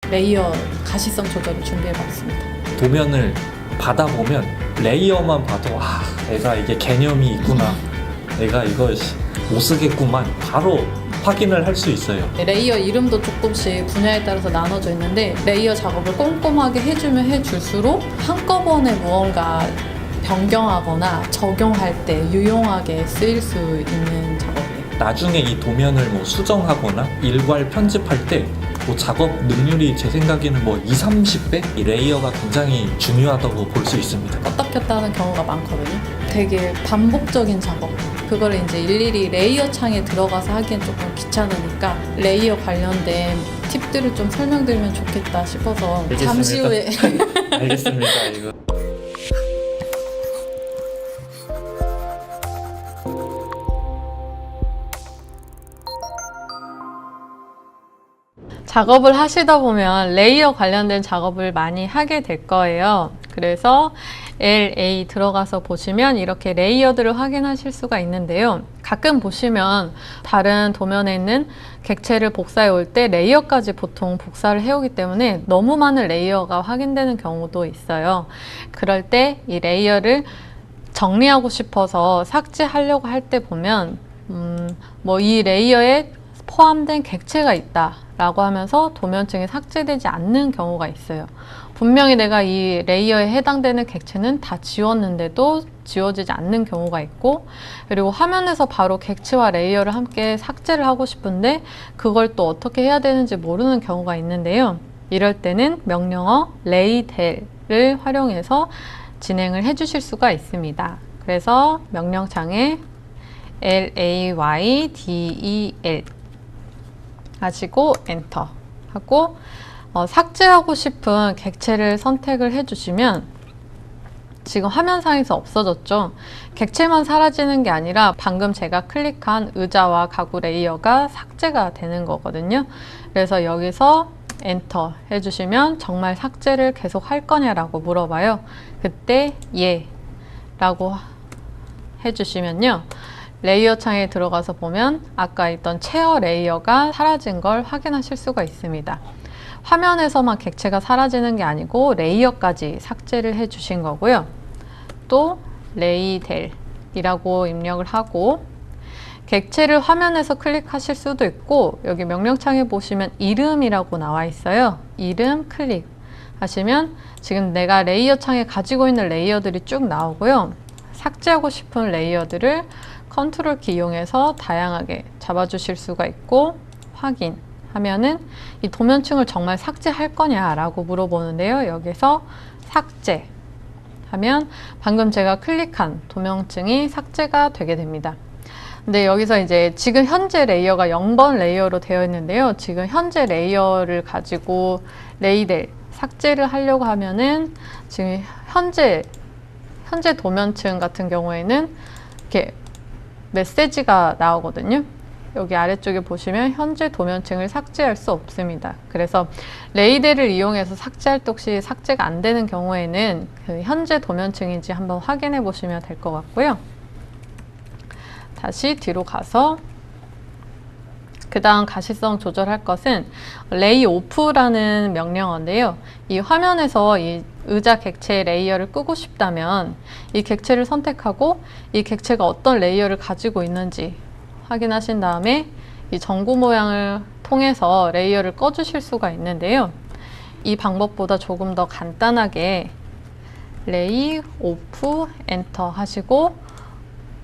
레이어 가시성 조절을 준비해봤습니다. 도면을 받아보면 레이어만 봐도 내가 이게 개념이 있구나, 내가 이거 못 쓰겠구만, 바로 확인을 할 수 있어요. 레이어 이름도 조금씩 분야에 따라서 나눠져 있는데 레이어 작업을 꼼꼼하게 해주면 해줄수록 한꺼번에 무언가 변경하거나 적용할 때 유용하게 쓰일 수 있는 작업이에요. 나중에 이 도면을 수정하거나 일괄 편집할 때 작업 능률이 제 생각에는 20-30배? 이 레이어가 굉장히 중요하다고 볼 수 있습니다. 껐다 켰다 하는 경우가 많거든요. 되게 반복적인 작업. 그거를 이제 일일이 레이어 창에 들어가서 하기엔 조금 귀찮으니까 레이어 관련된 팁들을 좀 설명드리면 좋겠다 싶어서 알겠습니다. 잠시 후에 알겠습니다. 이거. 작업을 하시다 보면 레이어 관련된 작업을 많이 하게 될 거예요. 그래서 LA 들어가서 보시면 이렇게 레이어들을 확인하실 수가 있는데요. 가끔 보시면 다른 도면에 있는 객체를 복사해 올 때 레이어까지 보통 복사를 해오기 때문에 너무 많은 레이어가 확인되는 경우도 있어요. 그럴 때 이 레이어를 정리하고 싶어서 삭제하려고 할 때 보면 이 레이어에 포함된 객체가 있다 라고 하면서 도면층이 삭제되지 않는 경우가 있어요. 분명히 내가 이 레이어에 해당되는 객체는 다 지웠는데도 지워지지 않는 경우가 있고, 그리고 화면에서 바로 객체와 레이어를 함께 삭제를 하고 싶은데 그걸 또 어떻게 해야 되는지 모르는 경우가 있는데요. 이럴 때는 명령어 laydel을 활용해서 진행을 해 주실 수가 있습니다. 그래서 명령창에 laydel 하시고 엔터 하고 삭제하고 싶은 객체를 선택을 해주시면 지금 화면상에서 없어졌죠. 객체만 사라지는 게 아니라 방금 제가 클릭한 의자와 가구 레이어가 삭제가 되는 거거든요. 그래서 여기서 엔터 해주시면 정말 삭제를 계속 할 거냐라고 물어봐요. 그때 예 라고 해주시면요, 레이어 창에 들어가서 보면 아까 있던 체어 레이어가 사라진 걸 확인하실 수가 있습니다. 화면에서만 객체가 사라지는 게 아니고 레이어까지 삭제를 해 주신 거고요. 또 레이델이라고 입력을 하고 객체를 화면에서 클릭하실 수도 있고, 여기 명령창에 보시면 이름이라고 나와 있어요. 이름 클릭 하시면 지금 내가 레이어 창에 가지고 있는 레이어들이 쭉 나오고요. 삭제하고 싶은 레이어들을 컨트롤 키 이용해서 다양하게 잡아주실 수가 있고, 확인하면은 이 도면층을 정말 삭제할 거냐 라고 물어보는데요. 여기서 삭제 하면 방금 제가 클릭한 도면층이 삭제가 되게 됩니다. 근데 여기서 이제 지금 현재 레이어가 0번 레이어로 되어 있는데요. 지금 현재 레이어를 가지고 레이델 삭제를 하려고 하면은 지금 현재 도면층 같은 경우에는 이렇게 메시지가 나오거든요. 여기 아래쪽에 보시면 현재 도면층을 삭제할 수 없습니다. 그래서 레이델을 이용해서 삭제할 때 혹시 삭제가 안 되는 경우에는 그 현재 도면층인지 한번 확인해 보시면 될 것 같고요. 다시 뒤로 가서 그 다음 가시성 조절할 것은 레이오프라는 명령어인데요. 이 화면에서 이 의자 객체 레이어를 끄고 싶다면 이 객체를 선택하고 이 객체가 어떤 레이어를 가지고 있는지 확인하신 다음에 이 전구 모양을 통해서 레이어를 꺼주실 수가 있는데요. 이 방법보다 조금 더 간단하게 레이 오프 엔터 하시고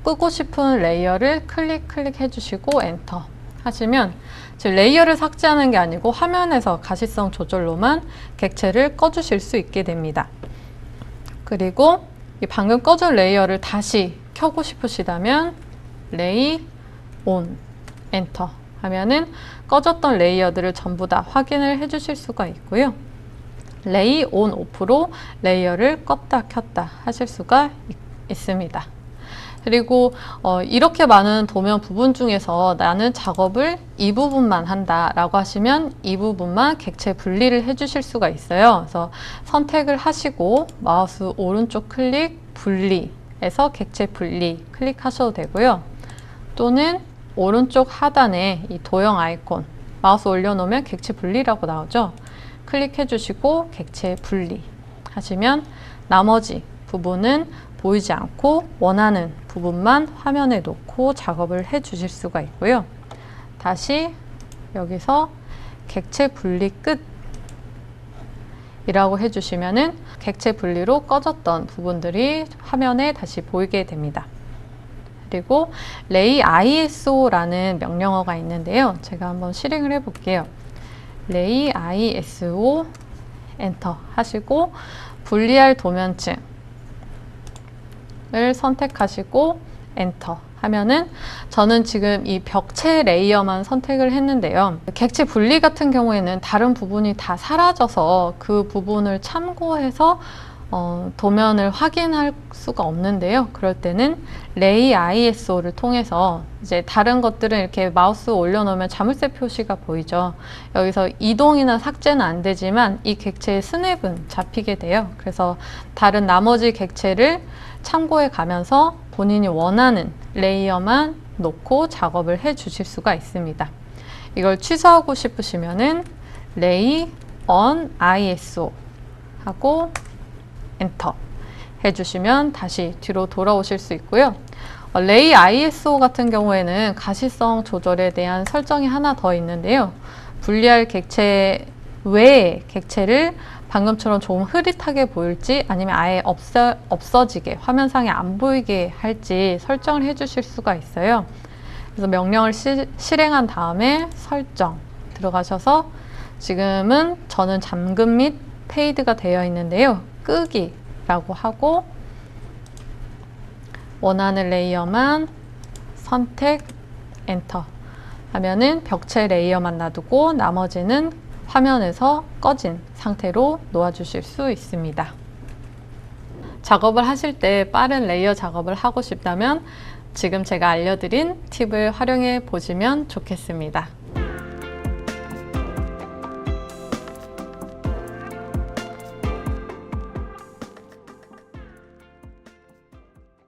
끄고 싶은 레이어를 클릭 해주시고 엔터 하시면 지금 레이어를 삭제하는 게 아니고 화면에서 가시성 조절로만 객체를 꺼주실 수 있게 됩니다. 그리고 이 방금 꺼준 레이어를 다시 켜고 싶으시다면 레이 온 엔터 하면은 꺼졌던 레이어들을 전부 다 확인을 해 주실 수가 있고요. 레이 온 오프로 레이어를 껐다 켰다 하실 수가 있습니다. 그리고 이렇게 많은 도면 부분 중에서 나는 작업을 이 부분만 한다 라고 하시면 이 부분만 객체 분리를 해 주실 수가 있어요. 그래서 선택을 하시고 마우스 오른쪽 클릭 분리에서 객체 분리 클릭하셔도 되고요. 또는 오른쪽 하단에 이 도형 아이콘 마우스 올려놓으면 객체 분리라고 나오죠. 클릭해 주시고 객체 분리 하시면 나머지 부분은 보이지 않고 원하는 부분만 화면에 놓고 작업을 해 주실 수가 있고요. 다시 여기서 객체 분리 끝 이라고 해주시면은 객체 분리로 꺼졌던 부분들이 화면에 다시 보이게 됩니다. 그리고 lay ISO라는 명령어가 있는데요. 제가 한번 실행을 해볼게요. lay ISO 엔터 하시고 분리할 도면층을 선택하시고 엔터 하면은 저는 지금 이 벽체 레이어만 선택을 했는데요. 객체 분리 같은 경우에는 다른 부분이 다 사라져서 그 부분을 참고해서 도면을 확인할 수가 없는데요. 그럴 때는 Lay ISO를 통해서 이제 다른 것들은 이렇게 마우스 올려놓으면 자물쇠 표시가 보이죠. 여기서 이동이나 삭제는 안 되지만 이 객체의 스냅은 잡히게 돼요. 그래서 다른 나머지 객체를 참고해 가면서 본인이 원하는 레이어만 놓고 작업을 해 주실 수가 있습니다. 이걸 취소하고 싶으시면은 Lay on ISO 하고 엔터 해주시면 다시 뒤로 돌아오실 수 있고요. Lay ISO 같은 경우에는 가시성 조절에 대한 설정이 하나 더 있는데요. 분리할 객체 외의 객체를 방금처럼 조금 흐릿하게 보일지 아니면 아예 없어지게 화면상에 안 보이게 할지 설정을 해 주실 수가 있어요. 그래서 명령을 실행한 다음에 설정 들어가셔서 지금은 저는 잠금 및 페이드가 되어 있는데요. 끄기라고 하고 원하는 레이어만 선택 엔터 하면은 벽체 레이어만 놔두고 나머지는 화면에서 꺼진 상태로 놓아주실 수 있습니다. 작업을 하실 때 빠른 레이어 작업을 하고 싶다면 지금 제가 알려드린 팁을 활용해 보시면 좋겠습니다.